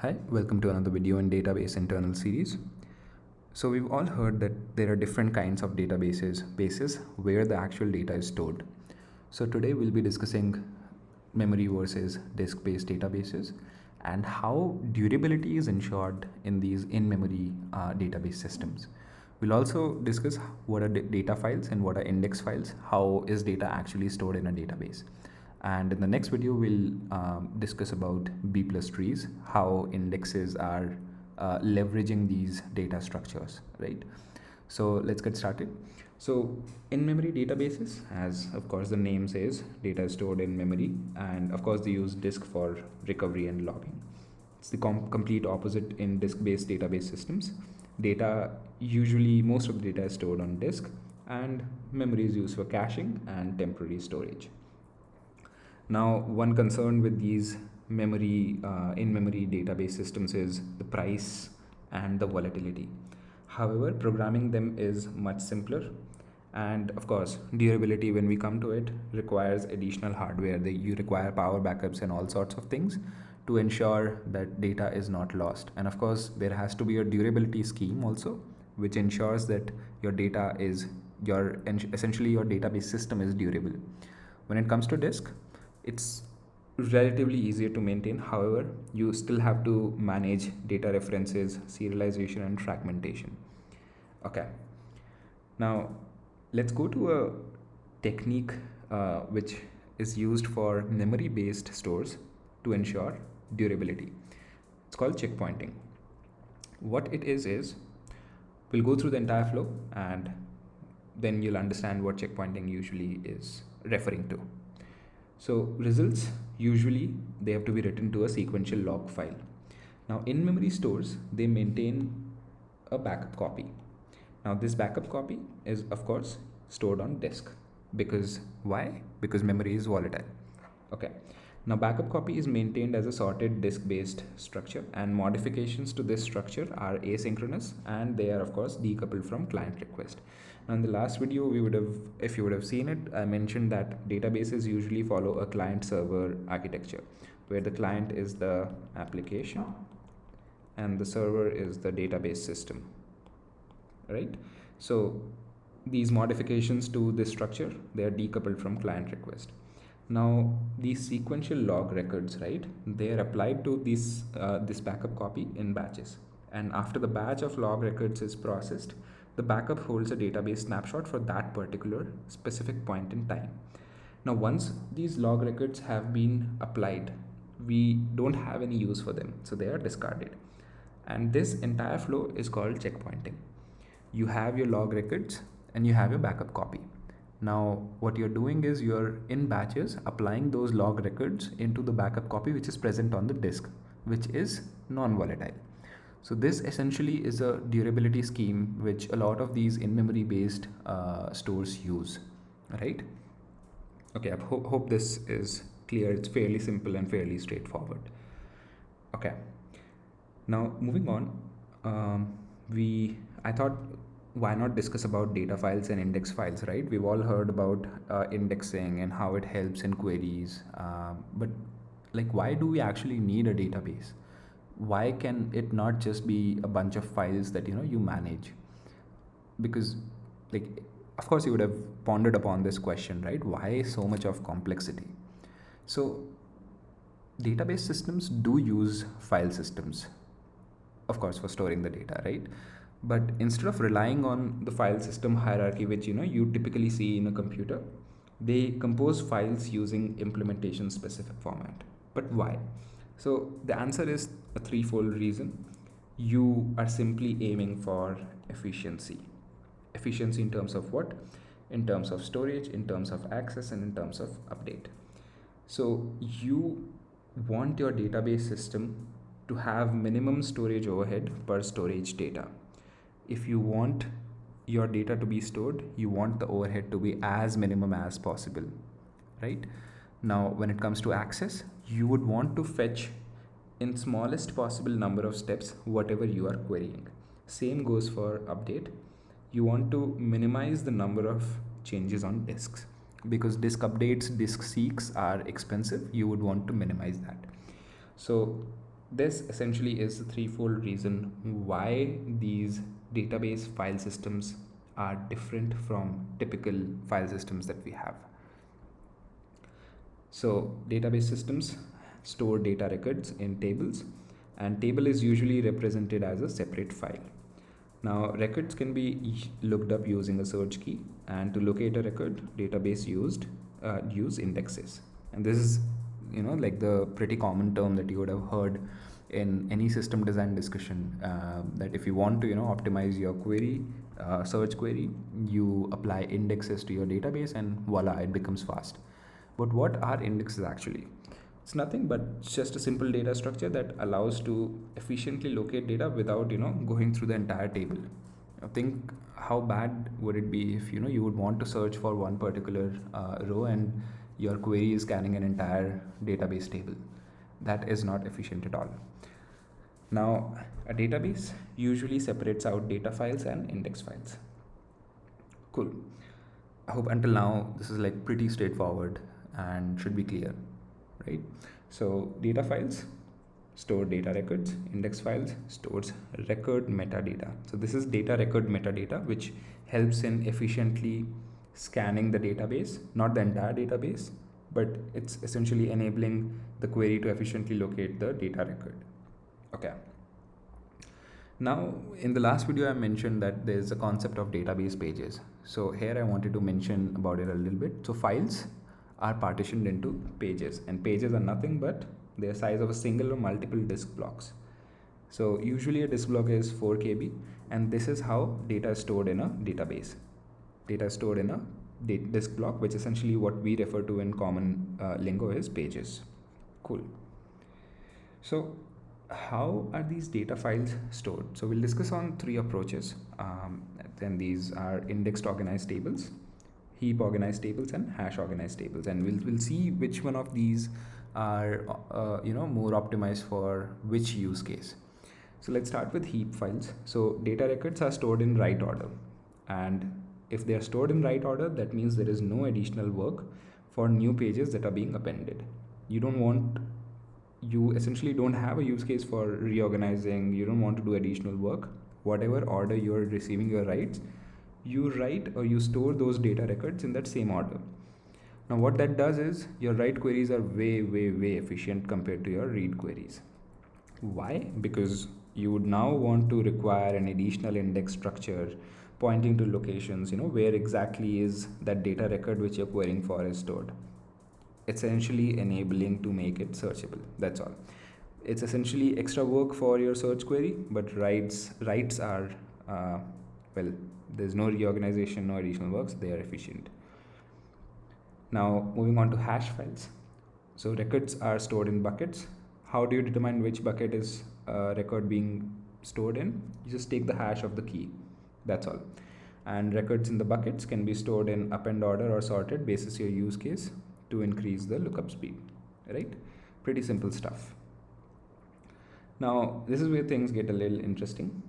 Hi, welcome to another video in database internal series. So we've all heard that there are different kinds of bases where the actual data is stored. So today we'll be discussing memory versus disk-based databases and how durability is ensured in these in-memory database systems. We'll also discuss what are data files and what are index files, how is data actually stored in a database. And in the next video, we'll discuss about B plus trees, how indexes are leveraging these data structures, right? So let's get started. So in-memory databases, as of course the name says, data is stored in memory, and of course they use disk for recovery and logging. It's the complete opposite in disk-based database systems. Most of the data is stored on disk, and memory is used for caching and temporary storage. Now, one concern with these in-memory database systems is the price and the volatility. However, programming them is much simpler. And of course, durability, when we come to it, requires additional hardware. You require power backups and all sorts of things to ensure that data is not lost. And of course, there has to be a durability scheme also, which ensures that essentially your database system is durable. When it comes to disk, it's relatively easier to maintain. However, you still have to manage data references, serialization, and fragmentation. Okay. Now, let's go to a technique which is used for memory-based stores to ensure durability. It's called checkpointing. What it is we'll go through the entire flow and then you'll understand what checkpointing usually is referring to. So results, usually they have to be written to a sequential log file. Now in-memory stores, they maintain a backup copy. Now this backup copy is of course stored on disk. Because why? Because memory is volatile. Okay. Now backup copy is maintained as a sorted disk-based structure, and modifications to this structure are asynchronous and they are of course decoupled from client request. Now in the last video, if you would have seen it, I mentioned that databases usually follow a client-server architecture, where the client is the application and the server is the database system, right? So these modifications to this structure, they are decoupled from client request. Now these sequential log records, right, they are applied to this backup copy in batches, and after the batch of log records is processed, the backup holds a database snapshot for that particular specific point in time. Now once these log records have been applied, we don't have any use for them, so they are discarded, and this entire flow is called checkpointing. You have your log records and you have your backup copy. Now what you're doing is you're in batches applying those log records into the backup copy which is present on the disk, which is non-volatile. So this essentially is a durability scheme which a lot of these in-memory based stores use, right? Okay, I hope this is clear. It's fairly simple and fairly straightforward. Okay, now moving on, I thought, why not discuss about data files and index files, right? We've all heard about indexing and how it helps in queries, but like, why do we actually need a database? Why can it not just be a bunch of files that you manage? Because, like, of course you would have pondered upon this question, right? Why so much of complexity? So database systems do use file systems, of course, for storing the data, right? But instead of relying on the file system hierarchy, which you typically see in a computer, they compose files using implementation specific format. But why? So the answer is a threefold reason. You are simply aiming for efficiency. Efficiency in terms of what? In terms of storage, in terms of access, and in terms of update. So you want your database system to have minimum storage overhead per storage data. If you want your data to be stored, you want the overhead to be as minimum as possible, right? Now, when it comes to access, you would want to fetch in smallest possible number of steps whatever you are querying. Same goes for update. You want to minimize the number of changes on disks, because disk updates, disk seeks are expensive. You would want to minimize that. So This essentially is the threefold reason why these database file systems are different from typical file systems that we have. So database systems store data records in tables, and table is usually represented as a separate file. Now records can be looked up using a search key, and to locate a record, database use indexes. And this is like the pretty common term that you would have heard in any system design discussion, that if you want to optimize your query, search query, you apply indexes to your database and voila, it becomes fast. But what are indexes actually? It's nothing but just a simple data structure that allows to efficiently locate data without going through the entire table. Now think how bad would it be if you would want to search for one particular row and your query is scanning an entire database table. That is not efficient at all. Now a database usually separates out data files and index files. Cool. I hope until now this is like pretty straightforward and should be clear, right? So data files store data records, index files stores record metadata. So this is data record metadata, which helps in efficiently scanning the database, not the entire database, but it's essentially enabling the query to efficiently locate the data record. Okay. Now, in the last video, I mentioned that there's a concept of database pages. So here I wanted to mention about it a little bit. So files are partitioned into pages, and pages are nothing but the size of a single or multiple disk blocks. So usually a disk block is 4 KB, and this is how data is stored in a database. Data is stored in a disk block, which essentially what we refer to in common lingo is pages. Cool. So how are these data files stored? So we'll discuss on 3 approaches. Then these are indexed organized tables, heap organized tables, and hash organized tables, and we'll see which one of these are more optimized for which use case. So let's start with heap files. So data records are stored in write order, and if they are stored in write order, that means there is no additional work for new pages that are being appended. You essentially don't have a use case for reorganizing. You don't want to do additional work. Whatever order you're receiving your writes, you write or you store those data records in that same order. Now what that does is your write queries are way efficient compared to your read queries. Why? Because you would now want to require an additional index structure pointing to locations, where exactly is that data record which you're querying for is stored. Essentially enabling to make it searchable. That's all. It's essentially extra work for your search query, but writes are there's no reorganization, no additional works, they are efficient. Now moving on to hash files. So records are stored in buckets. How do you determine which bucket is a record being stored in? You just take the hash of the key. That's all. And records in the buckets can be stored in append order or sorted basis your use case to increase the lookup speed, right? Pretty simple stuff. Now this is where things get a little interesting.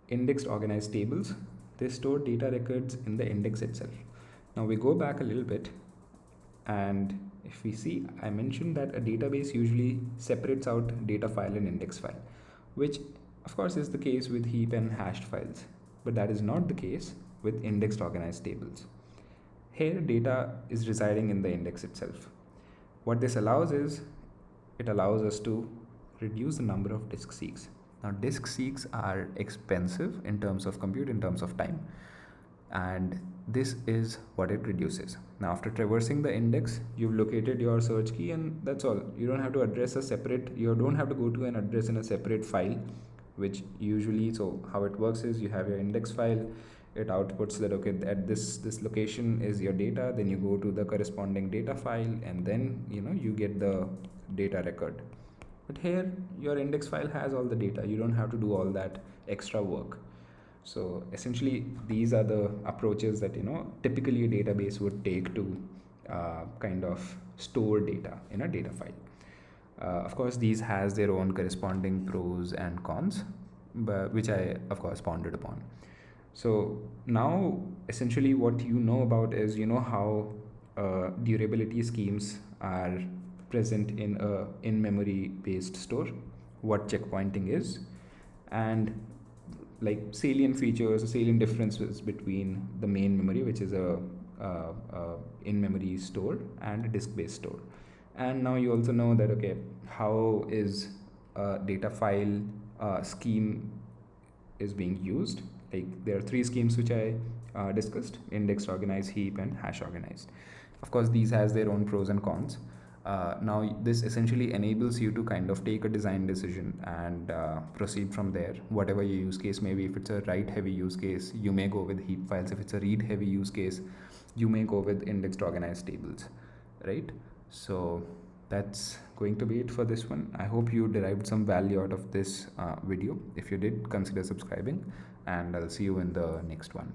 Indexed organized tables, they store data records in the index itself. Now we go back a little bit, and if we see, I mentioned that a database usually separates out data file and index file, which of course is the case with heap and hashed files, but that is not the case with indexed organized tables. Here data is residing in the index itself. What this allows is, it allows us to reduce the number of disk seeks. Now disk seeks are expensive in terms of compute, in terms of time, and this is what it reduces. Now after traversing the index, you've located your search key, and that's all. You don't have to you don't have to go to an address in a separate file, which usually, so how it works is you have your index file, it outputs that okay, at this location is your data, then you go to the corresponding data file, and then you get the data record. But here your index file has all the data. You don't have to do all that extra work. So essentially these are the approaches that typically a database would take to kind of store data in a data file. Of course these has their own corresponding pros and cons, but which I of course pondered upon. So now essentially what you know about is how durability schemes are present in a in-memory based store, what checkpointing is, and like salient features, salient differences between the main memory, which is a in-memory store, and a disk-based store. And now you also know that, okay, how is a data file scheme is being used. Like there are three schemes which I discussed: indexed, organized, heap, and hash organized. Of course, these has their own pros and cons. Now this essentially enables you to kind of take a design decision and proceed from there. Whatever your use case may be, if it's a write heavy use case, you may go with heap files. If it's a read heavy use case, you may go with indexed organized tables, right? So that's going to be it for this one. I hope you derived some value out of this video. If you did, consider subscribing, and I'll see you in the next one.